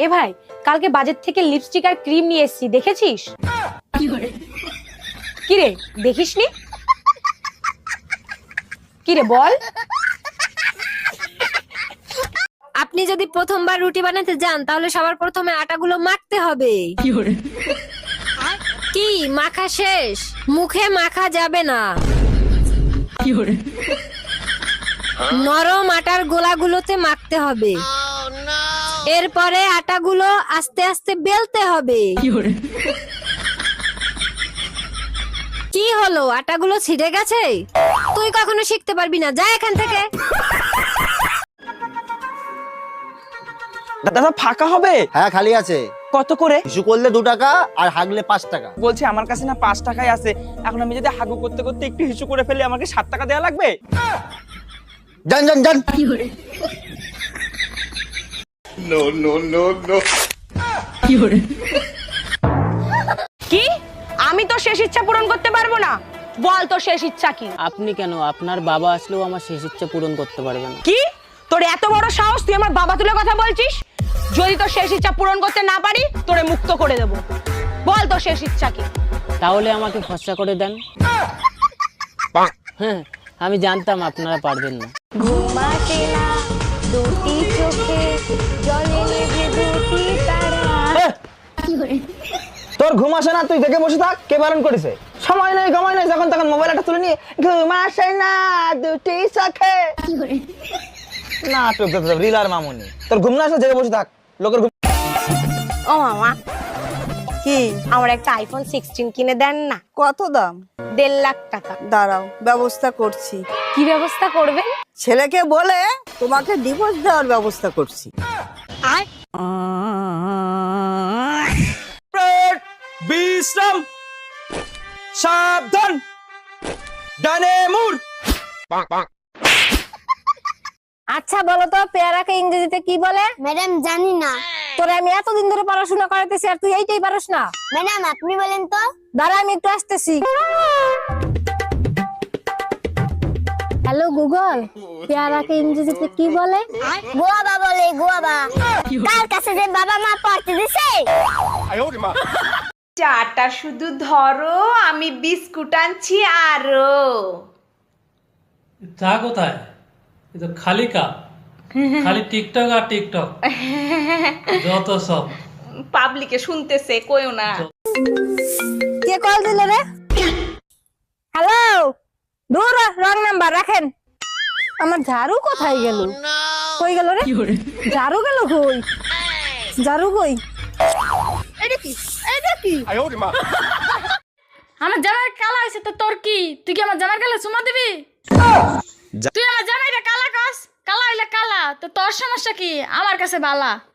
এ ভাই, কালকে বাজার থেকে লিপস্টিক আর ক্রিম নিয়ে এসেছি, দেখেছিস? কি রে, দেখিসনি? কি রে বল। আপনি যদি প্রথমবার রুটি বানাতে যান তাহলে সবার প্রথমে আটাগুলো মাখতে হবে। কি মাখা শেষ? মুখে মাখা যাবে না। নরম আটার গোলাগুলোতে মাখতে হবে। এরপরে আটাগুলো আস্তে আস্তে বেলতে হবে। কি হলো, আটাগুলো ছিঁড়ে গেছে? তুই কখনো শিখতে পারবি না, যা এখান থেকে। দাদা ফাঁকা হবে? হ্যাঁ খালি আছে। কত করে? ইস্যু করলে 2 টাকা আর হাগলে 5 টাকা। বলছি আমার কাছে না 5 টাকাই আছে, এখন আমি যদি হাগু করতে করতে একটু হিসু করে ফেলি আমাকে 7 টাকা দেওয়া লাগবে? যান যান যান। কি? আমি তো শেষ ইচ্ছা পূরণ করতে পারবো না? বল তোর শেষ ইচ্ছা কি? আপনি কেন, আপনার বাবা আসলেও আমার শেষ ইচ্ছা পূরণ করতে পারবে না। কি? তোর এত বড় সাহস, তুই আমার বাবা তুলে কথা বলছিস? যদি তোর শেষ ইচ্ছা পূরণ করতে না পারি, তোরে মুক্ত করে দেব। বল তোর শেষ ইচ্ছা কি? তাহলে আমাকে ফর্সা করে দেন। হ্যাঁ, আমি জানতাম আপনারা পারবেন না। ঘুমাতে না দুটি চোখে, জলে নেভে দুটি তারা। তোর ঘুম আসে না, তুই দেখে বসে থাক। কে বারণ করেছে? সময় নেই সময় নেই, যখন তখন মোবাইলটা তুলে নিয়ে ঘুম আসে না দুটি চোখে না রিলার মামুনি। তোর ঘুম না আসলে জেগে বসে থাক, লোকের ঘুম। ও মামা, কি আমার একটা আইফোন 16 কিনে দেন না? কত দাম? 1.5 লাখ টাকা। দাঁড়াও, ব্যবস্থা করছি। কি ব্যবস্থা করবেন? ছেলেকে বলে তোমাকে ডিভোর্স দেওয়ার ব্যবস্থা করছি। বিশ্রাম, সাবধান, ডানে মুড়। আচ্ছা বলো তো, পেয়ারাকে ইংরেজিতে কি বলে? ম্যাডাম জানি না। তোরে আমি এতদিন ধরে পড়াশোনা করাতেছি আর তুই এইটাই পারস না? ম্যাডাম আপনি বলেন তো। দাঁড়া, আমি একটু আসতেছি। হ্যালো গুগল, পেয়ারাকে ইংরেজিতে কি বলে? গোয়াবা বলে, গোয়াবা। তার কাছে যে বাবা মা পড়তে দিছে। চাটা শুধু ধরো, আমি বিস্কুট আনছি আরো। চা কোথায়? এ তো খালি কাপ, খালি টিকটক আর টিকটক, যত সব। পাবলিকে শুনতেছে, কইও না। কে কল দিল রে? হ্যালো, দূর রং নাম্বার রাখেন। আমার ঝাড়ু কোথায় গেল? কই গেল রে? ঝাড়ু গেল কই? ঝাড়ু কই? এটা কি? এটা কি? আমার জামাই কালা হয়েছে তো তোর কি? তুই কি আমার জামাই কালা চুমা দিবি? তুই আমার জামাইটা কালা কস, কালা হইলে কালা তো তোর সমস্যা কি? আমার কাছে বালা।